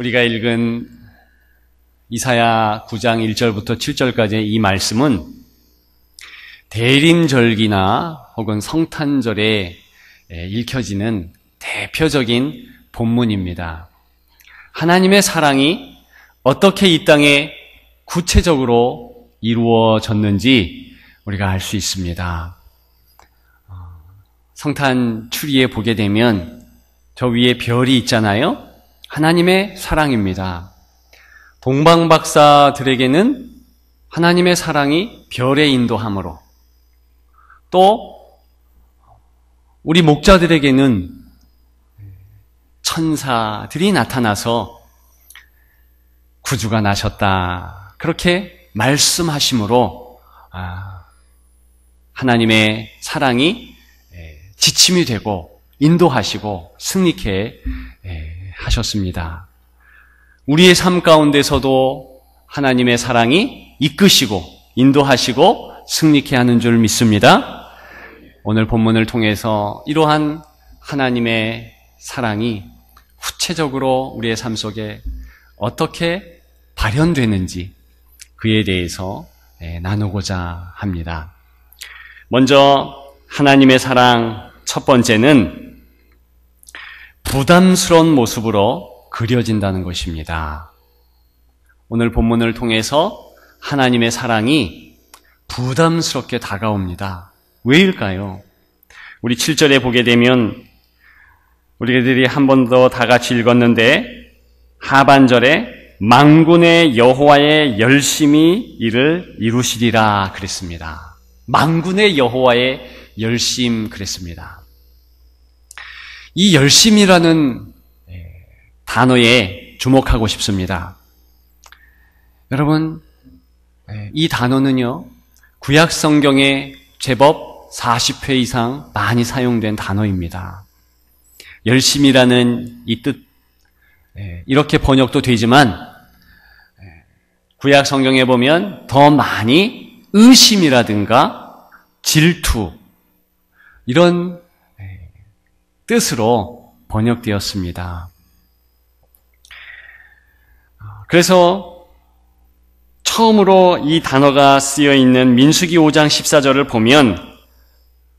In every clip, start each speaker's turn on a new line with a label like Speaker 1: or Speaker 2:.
Speaker 1: 우리가 읽은 이사야 9장 1절부터 7절까지의 이 말씀은 대림절기나 혹은 성탄절에 읽혀지는 대표적인 본문입니다. 하나님의 사랑이 어떻게 이 땅에 구체적으로 이루어졌는지 우리가 알 수 있습니다. 성탄 추리에 보게 되면 저 위에 별이 있잖아요. 하나님의 사랑입니다. 동방박사들에게는 하나님의 사랑이 별의 인도함으로, 또 우리 목자들에게는 천사들이 나타나서 구주가 나셨다, 그렇게 말씀하심으로 하나님의 사랑이 지침이 되고 인도하시고 승리케 하셨습니다. 우리의 삶 가운데서도 하나님의 사랑이 이끄시고 인도하시고 승리케 하는 줄 믿습니다. 오늘 본문을 통해서 이러한 하나님의 사랑이 구체적으로 우리의 삶 속에 어떻게 발현되는지 그에 대해서 나누고자 합니다. 먼저 하나님의 사랑 첫 번째는 부담스러운 모습으로 그려진다는 것입니다. 오늘 본문을 통해서 하나님의 사랑이 부담스럽게 다가옵니다. 왜일까요? 우리 7절에 보게 되면 우리들이 한 번 더 다 같이 읽었는데 하반절에 만군의 여호와의 열심히 이를 이루시리라 그랬습니다. 만군의 여호와의 열심 그랬습니다. 이 열심이라는 단어에 주목하고 싶습니다. 여러분, 이 단어는요, 구약 성경에 제법 40회 이상 많이 사용된 단어입니다. 열심이라는 이 뜻, 이렇게 번역도 되지만 구약 성경에 보면 더 많이 의심이라든가 질투, 이런 뜻으로 번역되었습니다. 그래서 처음으로 이 단어가 쓰여 있는 민수기 5장 14절을 보면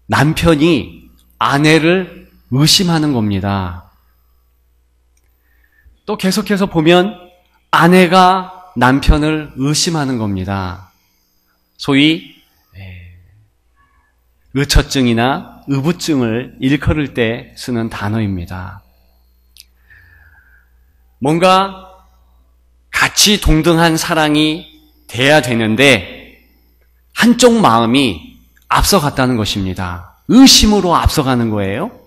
Speaker 1: 남편이 아내를 의심하는 겁니다. 또 계속해서 보면 아내가 남편을 의심하는 겁니다. 소위 의처증이나 의부증을 일컬을 때 쓰는 단어입니다. 뭔가 같이 동등한 사랑이 돼야 되는데 한쪽 마음이 앞서갔다는 것입니다. 의심으로 앞서가는 거예요.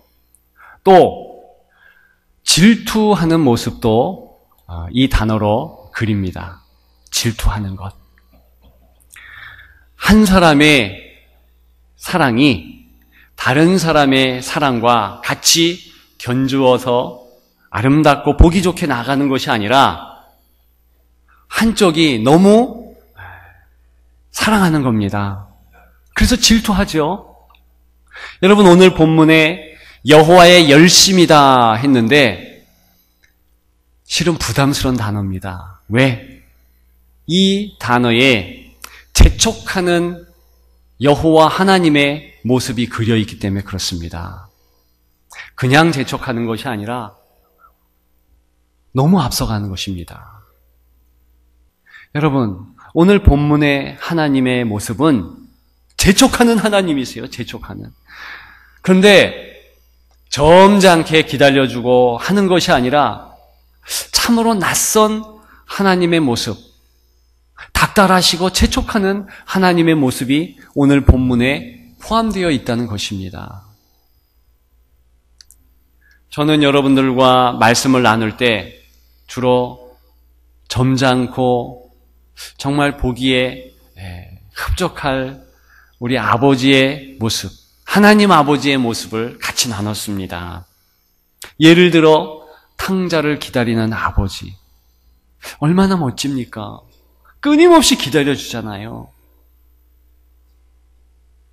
Speaker 1: 또 질투하는 모습도 이 단어로 그립니다. 질투하는 것. 한 사람의 사랑이 다른 사람의 사랑과 같이 견주어서 아름답고 보기 좋게 나가는 것이 아니라 한쪽이 너무 사랑하는 겁니다. 그래서 질투하죠. 여러분, 오늘 본문에 여호와의 열심이다 했는데 실은 부담스러운 단어입니다. 왜? 이 단어에 재촉하는 여호와 하나님의 모습이 그려 있기 때문에 그렇습니다. 그냥 재촉하는 것이 아니라 너무 앞서가는 것입니다. 여러분, 오늘 본문의 하나님의 모습은 재촉하는 하나님이세요. 재촉하는. 그런데 점잖게 기다려주고 하는 것이 아니라 참으로 낯선 하나님의 모습, 닥달하시고 재촉하는 하나님의 모습이 오늘 본문에 포함되어 있다는 것입니다. 저는 여러분들과 말씀을 나눌 때 주로 점잖고 정말 보기에 흡족할 우리 아버지의 모습, 하나님 아버지의 모습을 같이 나눴습니다. 예를 들어 탕자를 기다리는 아버지, 얼마나 멋집니까? 끊임없이 기다려주잖아요.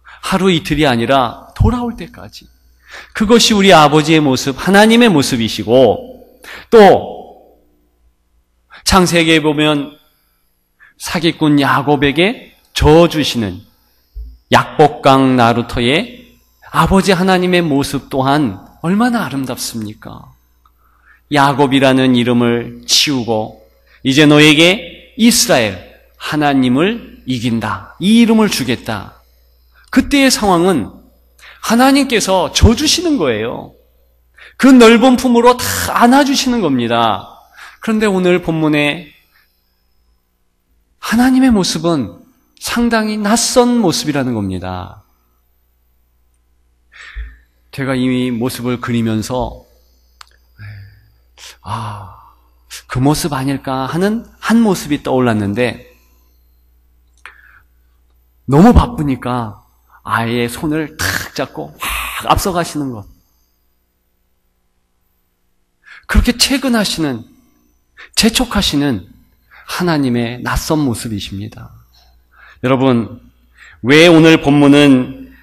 Speaker 1: 하루 이틀이 아니라 돌아올 때까지. 그것이 우리 아버지의 모습, 하나님의 모습이시고, 또 창세기에 보면 사기꾼 야곱에게 저주시는 약복강 나루토의 아버지 하나님의 모습 또한 얼마나 아름답습니까? 야곱이라는 이름을 치우고 이제 너에게 이스라엘, 하나님을 이긴다. 이 이름을 주겠다. 그때의 상황은 하나님께서 져주시는 거예요. 그 넓은 품으로 다 안아주시는 겁니다. 그런데 오늘 본문에 하나님의 모습은 상당히 낯선 모습이라는 겁니다. 제가 이 모습을 그리면서 그 모습 아닐까 하는 한 모습이 떠올랐는데 너무 바쁘니까 아예 손을 탁 잡고 확 앞서가시는 것. 그렇게 퇴근하시는, 재촉하시는 하나님의 낯선 모습이십니다. 여러분, 왜 오늘 본문은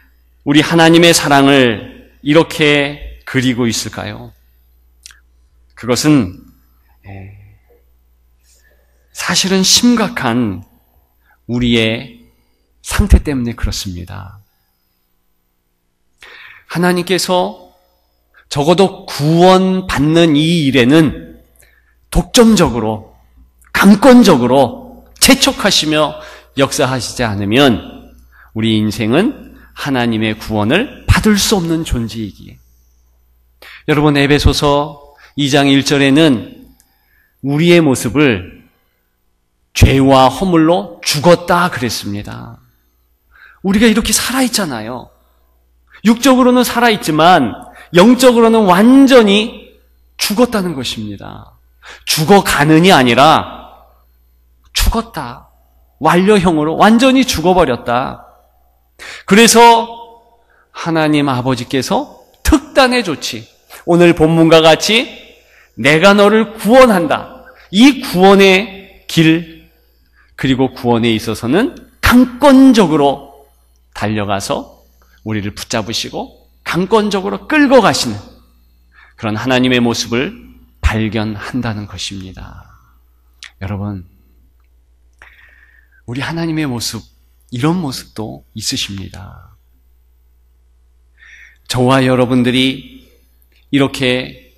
Speaker 1: 우리 하나님의 사랑을 이렇게 그리고 있을까요? 그것은 사실은 심각한 우리의 상태 때문에 그렇습니다. 하나님께서 적어도 구원받는 이 일에는 독점적으로, 강권적으로 재촉하시며 역사하시지 않으면 우리 인생은 하나님의 구원을 받을 수 없는 존재이기에. 여러분, 에베소서 2장 1절에는 우리의 모습을 죄와 허물로 죽었다 그랬습니다. 우리가 이렇게 살아있잖아요. 육적으로는 살아있지만 영적으로는 완전히 죽었다는 것입니다. 죽어가는이 아니라 죽었다. 완료형으로 완전히 죽어버렸다. 그래서 하나님 아버지께서 특단의 조치, 오늘 본문과 같이 내가 너를 구원한다. 이 구원의 길, 그리고 구원에 있어서는 강권적으로 달려가서 우리를 붙잡으시고 강권적으로 끌고 가시는 그런 하나님의 모습을 발견한다는 것입니다. 여러분, 우리 하나님의 모습, 이런 모습도 있으십니다. 저와 여러분들이 이렇게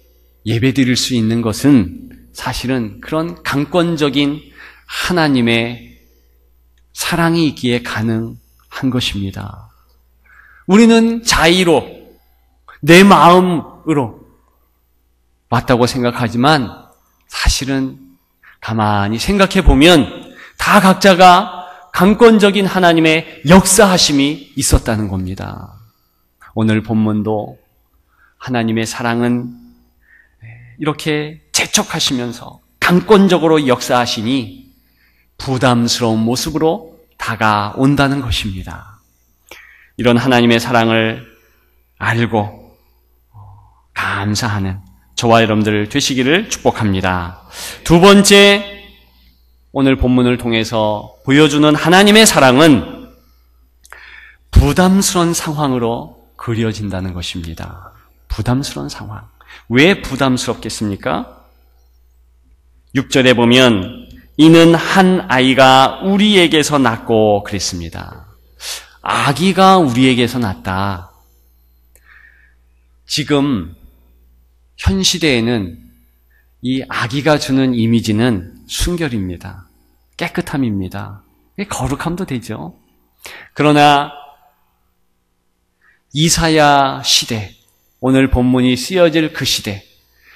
Speaker 1: 예배드릴 수 있는 것은 사실은 그런 강권적인 하나님의 사랑이 있기에 가능한 것입니다. 우리는 자의로, 내 마음으로 맞다고 생각하지만 사실은 가만히 생각해 보면 다 각자가 강권적인 하나님의 역사하심이 있었다는 겁니다. 오늘 본문도 하나님의 사랑은 이렇게 재촉하시면서 강권적으로 역사하시니 부담스러운 모습으로 다가온다는 것입니다. 이런 하나님의 사랑을 알고 감사하는 저와 여러분들 되시기를 축복합니다. 두 번째, 오늘 본문을 통해서 보여주는 하나님의 사랑은 부담스러운 상황으로 그려진다는 것입니다. 부담스러운 상황. 왜 부담스럽겠습니까? 6절에 보면 이는 한 아이가 우리에게서 낳고 그랬습니다. 아기가 우리에게서 낳다. 지금 현 시대에는 이 아기가 주는 이미지는 순결입니다. 깨끗함입니다. 거룩함도 되죠. 그러나 이사야 시대, 오늘 본문이 쓰여질 그 시대,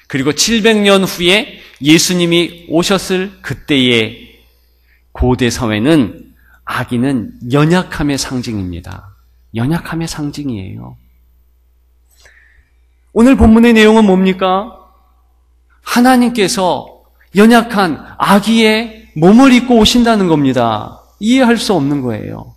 Speaker 1: 그리고 700년 후에 예수님이 오셨을 그때의 고대 사회는 아기는 연약함의 상징입니다. 연약함의 상징이에요. 오늘 본문의 내용은 뭡니까? 하나님께서 연약한 아기의 몸을 입고 오신다는 겁니다. 이해할 수 없는 거예요.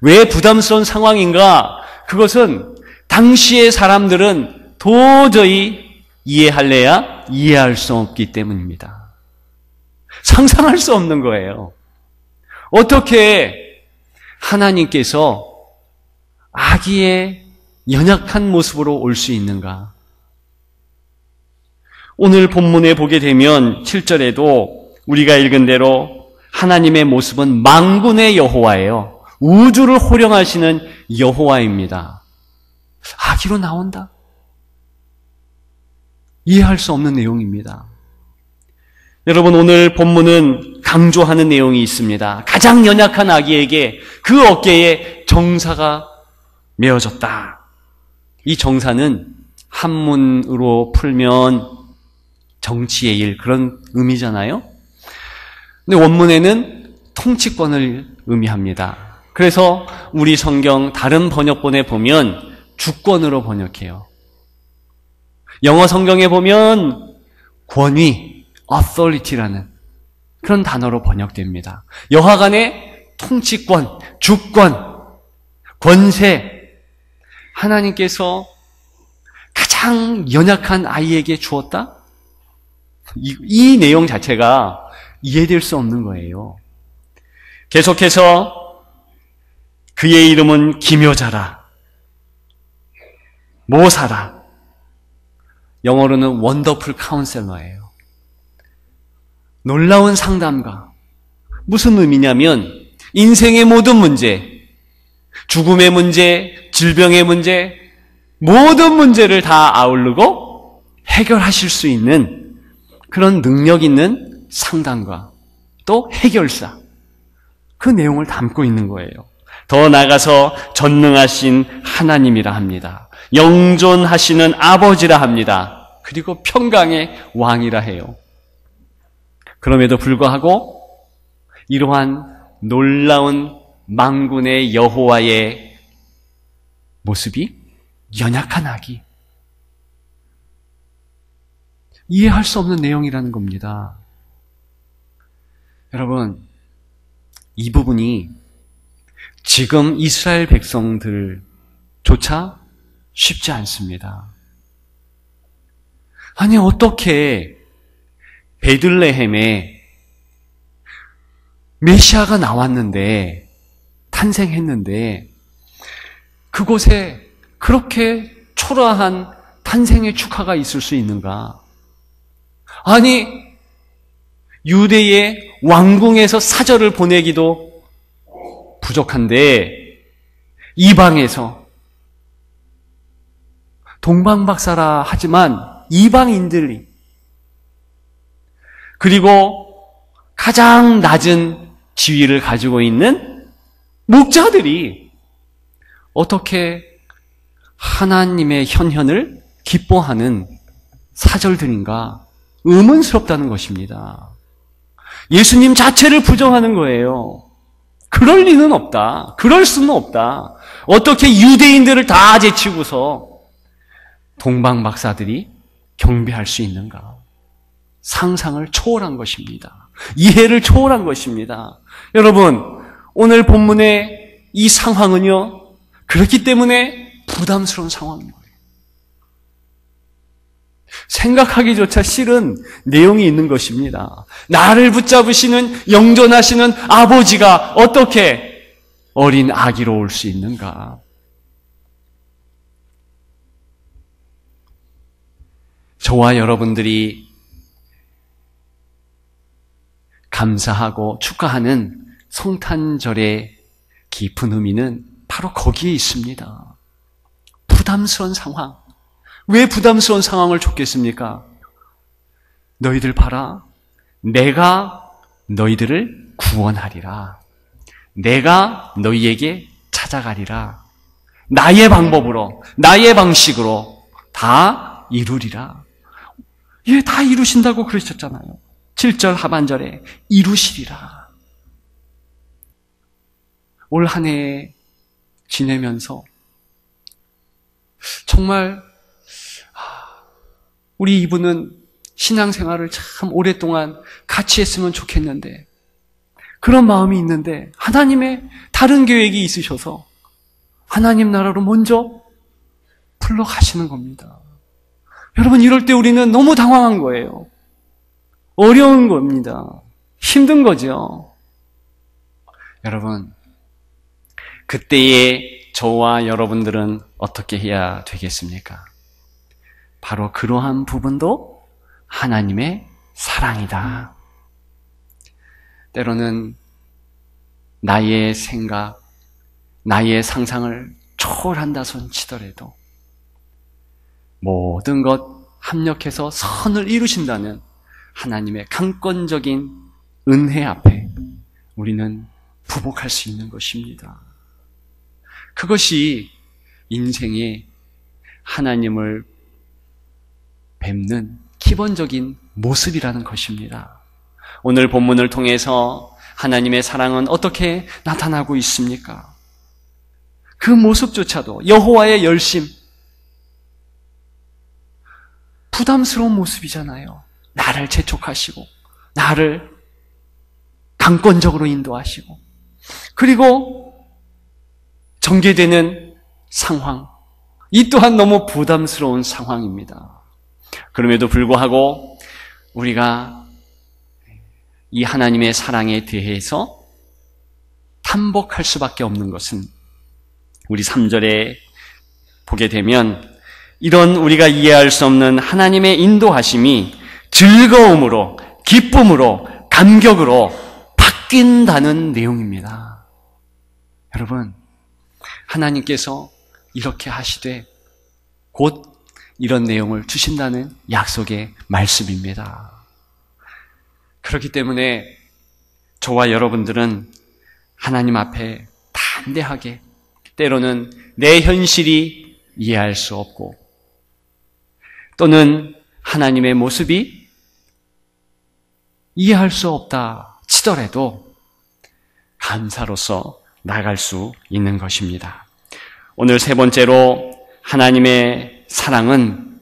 Speaker 1: 왜 부담스러운 상황인가? 그것은 당시의 사람들은 도저히 이해할래야 이해할 수 없기 때문입니다. 상상할 수 없는 거예요. 어떻게 하나님께서 아기의 연약한 모습으로 올 수 있는가? 오늘 본문에 보게 되면 7절에도 우리가 읽은 대로 하나님의 모습은 만군의 여호와예요. 우주를 호령하시는 여호와입니다. 아기로 나온다? 이해할 수 없는 내용입니다. 여러분, 오늘 본문은 강조하는 내용이 있습니다. 가장 연약한 아기에게 그 어깨에 정사가 메어졌다. 이 정사는 한문으로 풀면 정치의 일, 그런 의미잖아요. 근데 원문에는 통치권을 의미합니다. 그래서 우리 성경 다른 번역본에 보면 주권으로 번역해요. 영어 성경에 보면 권위, authority라는 그런 단어로 번역됩니다. 여하간의 통치권, 주권, 권세, 하나님께서 가장 연약한 아이에게 주었다? 이 내용 자체가 이해될 수 없는 거예요. 계속해서 그의 이름은 기묘자라, 모사라, 영어로는 원더풀 카운셀러예요. 놀라운 상담가. 무슨 의미냐면 인생의 모든 문제, 죽음의 문제, 질병의 문제, 모든 문제를 다 아우르고 해결하실 수 있는 그런 능력 있는 상담가, 또 해결사, 그 내용을 담고 있는 거예요. 더 나아가서 전능하신 하나님이라 합니다. 영존하시는 아버지라 합니다. 그리고 평강의 왕이라 해요. 그럼에도 불구하고 이러한 놀라운 만군의 여호와의 모습이 연약한 아기, 이해할 수 없는 내용이라는 겁니다. 여러분, 이 부분이 지금 이스라엘 백성들조차 쉽지 않습니다. 아니, 어떻게 베들레헴에 메시아가 나왔는데, 탄생했는데, 그곳에 그렇게 초라한 탄생의 축하가 있을 수 있는가? 아니, 유대의 왕궁에서 사절을 보내기도 부족한데 이방에서, 동방박사라 하지만 이방인들이, 그리고 가장 낮은 지위를 가지고 있는 목자들이 어떻게 하나님의 현현을 기뻐하는 사절들인가 의문스럽다는 것입니다. 예수님 자체를 부정하는 거예요. 그럴 리는 없다. 그럴 수는 없다. 어떻게 유대인들을 다 제치고서 동방박사들이 경배할 수 있는가? 상상을 초월한 것입니다. 이해를 초월한 것입니다. 여러분, 오늘 본문의 이 상황은요, 그렇기 때문에 부담스러운 상황인 거예요. 생각하기조차 싫은 내용이 있는 것입니다. 나를 붙잡으시는 영존하시는 아버지가 어떻게 어린 아기로 올 수 있는가? 저와 여러분들이 감사하고 축하하는 성탄절의 깊은 의미는 바로 거기에 있습니다. 부담스러운 상황. 왜 부담스러운 상황을 줬겠습니까? 너희들 봐라. 내가 너희들을 구원하리라. 내가 너희에게 찾아가리라. 나의 방법으로, 나의 방식으로 다 이루리라. 예, 다 이루신다고 그러셨잖아요. 7절 하반절에 이루시리라. 올 한 해 지내면서 정말 우리 이분은 신앙생활을 참 오랫동안 같이 했으면 좋겠는데, 그런 마음이 있는데 하나님의 다른 계획이 있으셔서 하나님 나라로 먼저 불러가시는 겁니다. 여러분, 이럴 때 우리는 너무 당황한 거예요. 어려운 겁니다. 힘든 거죠. 여러분, 그때의 저와 여러분들은 어떻게 해야 되겠습니까? 바로 그러한 부분도 하나님의 사랑이다. 때로는 나의 생각, 나의 상상을 초월한다 손 치더라도 모든 것 합력해서 선을 이루신다는 하나님의 강권적인 은혜 앞에 우리는 부복할 수 있는 것입니다. 그것이 인생의 하나님을 뵙는 기본적인 모습이라는 것입니다. 오늘 본문을 통해서 하나님의 사랑은 어떻게 나타나고 있습니까? 그 모습조차도 여호와의 열심, 부담스러운 모습이잖아요. 나를 재촉하시고 나를 강권적으로 인도하시고 그리고 전개되는 상황, 이 또한 너무 부담스러운 상황입니다. 그럼에도 불구하고 우리가 이 하나님의 사랑에 대해서 탐복할 수밖에 없는 것은 우리 3절에 보게 되면 이런 우리가 이해할 수 없는 하나님의 인도하심이 즐거움으로, 기쁨으로, 감격으로 바뀐다는 내용입니다. 여러분, 하나님께서 이렇게 하시되 곧 이런 내용을 주신다는 약속의 말씀입니다. 그렇기 때문에 저와 여러분들은 하나님 앞에 담대하게 때로는 내 현실이 이해할 수 없고 또는 하나님의 모습이 이해할 수 없다 치더라도 감사로서 나갈 수 있는 것입니다. 오늘 세 번째로 하나님의 사랑은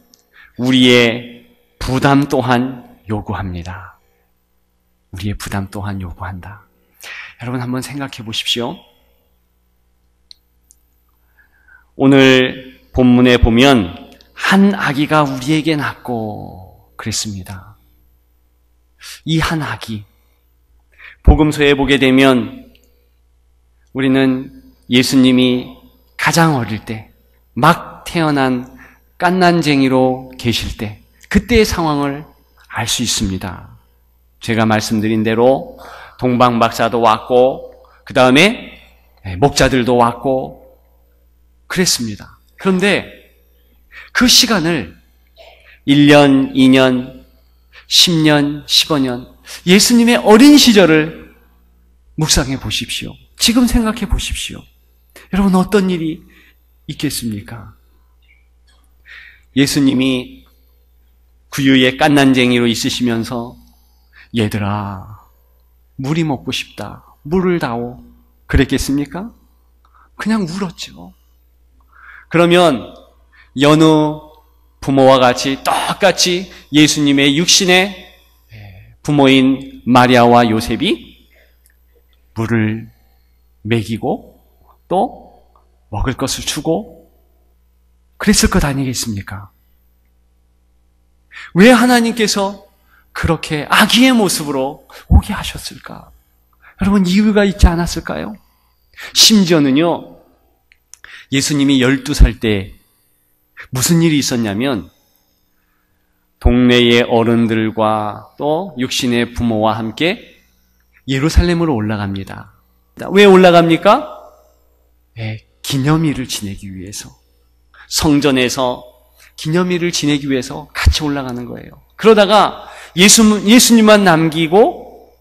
Speaker 1: 우리의 부담 또한 요구합니다. 우리의 부담 또한 요구한다. 여러분 한번 생각해 보십시오. 오늘 본문에 보면 한 아기가 우리에게 낳고 그랬습니다. 이 한 아기, 복음서에 보게 되면 우리는 예수님이 가장 어릴 때 막 태어난 갓난쟁이로 계실 때 그때의 상황을 알 수 있습니다. 제가 말씀드린 대로 동방박사도 왔고 그 다음에 목자들도 왔고 그랬습니다. 그런데 그 시간을 1년, 2년, 10년, 15년 예수님의 어린 시절을 묵상해 보십시오. 지금 생각해 보십시오. 여러분 어떤 일이 있겠습니까? 예수님이 구유의 갓난쟁이로 있으시면서 얘들아 물이 먹고 싶다. 물을 다오. 그랬겠습니까? 그냥 울었죠. 그러면 여느 부모와 같이 똑같이 예수님의 육신의 부모인 마리아와 요셉이 물을 먹이고 또 먹을 것을 주고 그랬을 것 아니겠습니까? 왜 하나님께서 그렇게 아기의 모습으로 오게 하셨을까? 여러분 이유가 있지 않았을까요? 심지어는요, 예수님이 12살 때 무슨 일이 있었냐면 동네의 어른들과 또 육신의 부모와 함께 예루살렘으로 올라갑니다. 왜 올라갑니까? 기념일을 지내기 위해서. 성전에서 기념일을 지내기 위해서 같이 올라가는 거예요. 그러다가 예수님만 남기고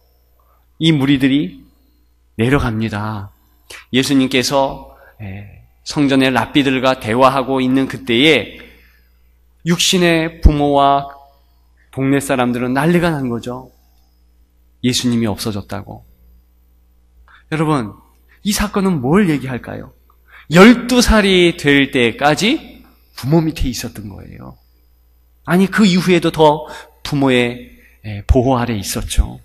Speaker 1: 이 무리들이 내려갑니다. 예수님께서 성전의 랍비들과 대화하고 있는 그때에 육신의 부모와 동네 사람들은 난리가 난 거죠. 예수님이 없어졌다고. 여러분, 이 사건은 뭘 얘기할까요? 12살이 될 때까지 부모 밑에 있었던 거예요. 아니, 그 이후에도 더 부모의 보호 아래 있었죠.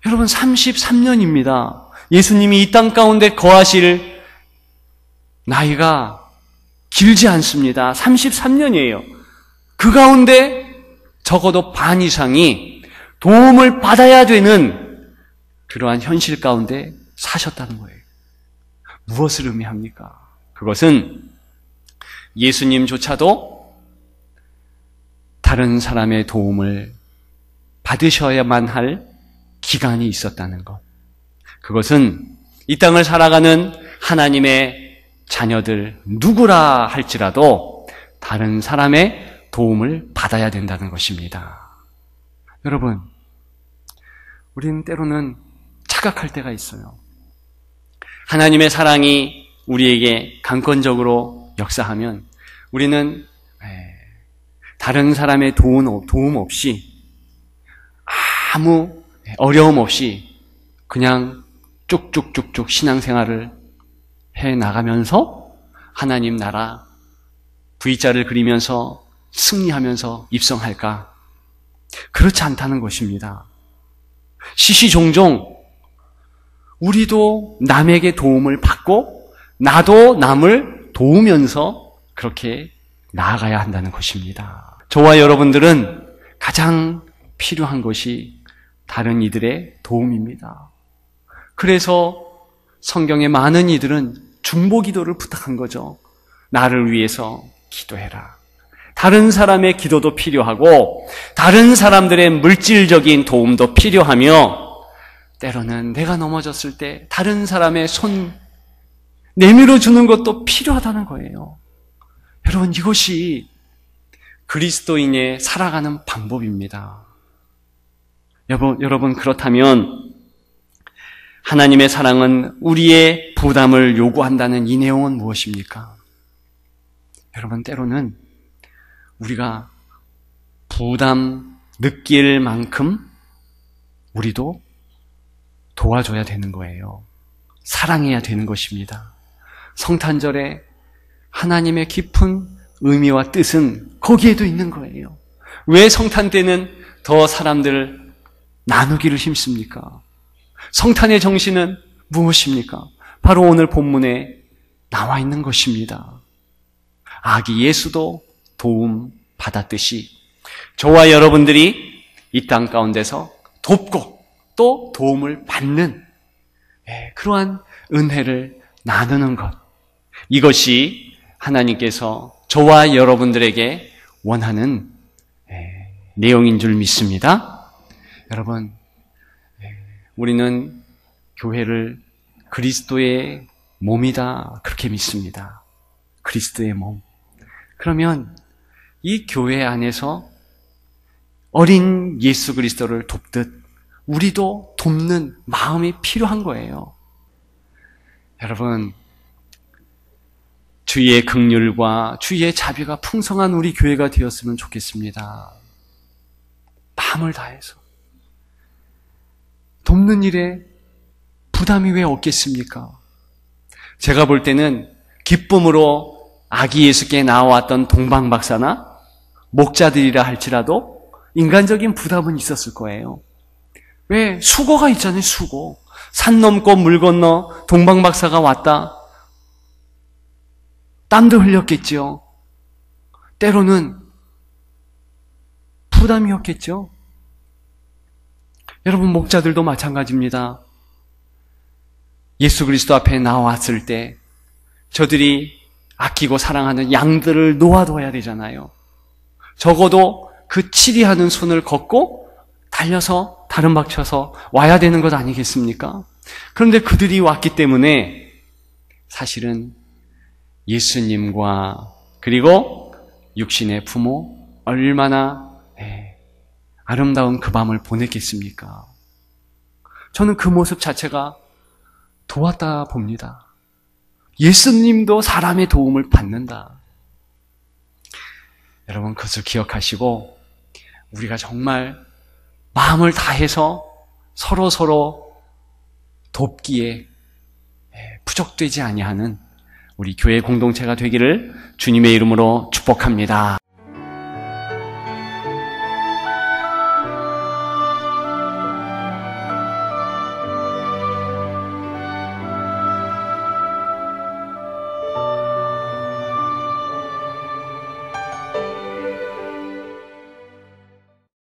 Speaker 1: 여러분, 33년입니다. 예수님이 이 땅 가운데 거하실 나이가 길지 않습니다. 33년이에요. 그 가운데 적어도 반 이상이 도움을 받아야 되는 그러한 현실 가운데 사셨다는 거예요. 무엇을 의미합니까? 그것은 예수님조차도 다른 사람의 도움을 받으셔야만 할 기간이 있었다는 것. 그것은 이 땅을 살아가는 하나님의 자녀들 누구라 할지라도 다른 사람의 도움을 받아야 된다는 것입니다. 여러분, 우리는 때로는 착각할 때가 있어요. 하나님의 사랑이 우리에게 강권적으로 역사하면 우리는 다른 사람의 도움 없이 아무 어려움 없이 그냥 쭉쭉쭉쭉 신앙생활을 해 나가면서 하나님 나라 V자를 그리면서 승리하면서 입성할까? 그렇지 않다는 것입니다. 시시종종 우리도 남에게 도움을 받고 나도 남을 도우면서 그렇게 나아가야 한다는 것입니다. 저와 여러분들은 가장 필요한 것이 다른 이들의 도움입니다. 그래서 성경의 많은 이들은 중보기도를 부탁한 거죠. 나를 위해서 기도해라. 다른 사람의 기도도 필요하고 다른 사람들의 물질적인 도움도 필요하며 때로는 내가 넘어졌을 때 다른 사람의 손 내밀어 주는 것도 필요하다는 거예요. 여러분, 이것이 그리스도인의 살아가는 방법입니다. 여러분, 그렇다면 하나님의 사랑은 우리의 부담을 요구한다는 이 내용은 무엇입니까? 여러분, 때로는 우리가 부담 느낄 만큼 우리도 도와줘야 되는 거예요. 사랑해야 되는 것입니다. 성탄절에 하나님의 깊은 의미와 뜻은 거기에도 있는 거예요. 왜 성탄 때는 더 사람들을 나누기를 힘씁니까? 성탄의 정신은 무엇입니까? 바로 오늘 본문에 나와 있는 것입니다. 아기 예수도 도움 받았듯이 저와 여러분들이 이 땅 가운데서 돕고 또 도움을 받는 그러한 은혜를 나누는 것, 이것이 하나님께서 저와 여러분들에게 원하는 내용인 줄 믿습니다. 여러분, 우리는 교회를 그리스도의 몸이다 그렇게 믿습니다. 그리스도의 몸. 그러면 이 교회 안에서 어린 예수 그리스도를 돕듯 우리도 돕는 마음이 필요한 거예요. 여러분, 주의 긍휼과 주의 자비가 풍성한 우리 교회가 되었으면 좋겠습니다. 마음을 다해서 돕는 일에 부담이 왜 없겠습니까? 제가 볼 때는 기쁨으로 아기 예수께 나와왔던 동방박사나 목자들이라 할지라도 인간적인 부담은 있었을 거예요. 왜? 수고가 있잖아요, 수고. 산 넘고 물 건너 동방박사가 왔다. 땀도 흘렸겠죠. 때로는 부담이었겠죠. 여러분, 목자들도 마찬가지입니다. 예수 그리스도 앞에 나왔을 때 저들이 아끼고 사랑하는 양들을 놓아둬야 되잖아요. 적어도 그 치리하는 손을 걷고 달려서 다른 박쳐서 와야 되는 것 아니겠습니까? 그런데 그들이 왔기 때문에 사실은 예수님과 그리고 육신의 부모 얼마나 아름다운 그 밤을 보냈겠습니까? 저는 그 모습 자체가 도왔다 봅니다. 예수님도 사람의 도움을 받는다. 여러분, 그것을 기억하시고 우리가 정말 마음을 다해서 서로 돕기에 부족되지 아니하는 우리 교회 공동체가 되기를 주님의 이름으로 축복합니다.